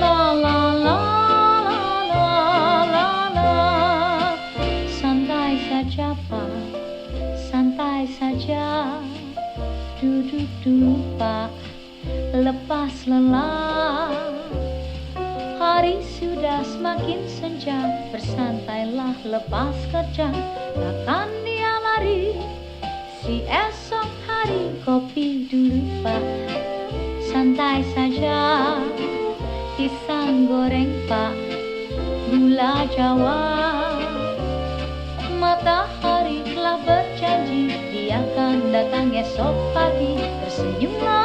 La la la la la la la. Santai saja Pak, santai saja. Duduk Pak, lepas lelah. Hari sudah semakin senja, bersantailah lepas kerja. Takkan dia lari, si esok hari. Kopi dulu Pak, santai saja. Pisang goreng Pak, gula Jawa. Matahari telah berjanji, dia akan datang esok pagi. Tersenyumlah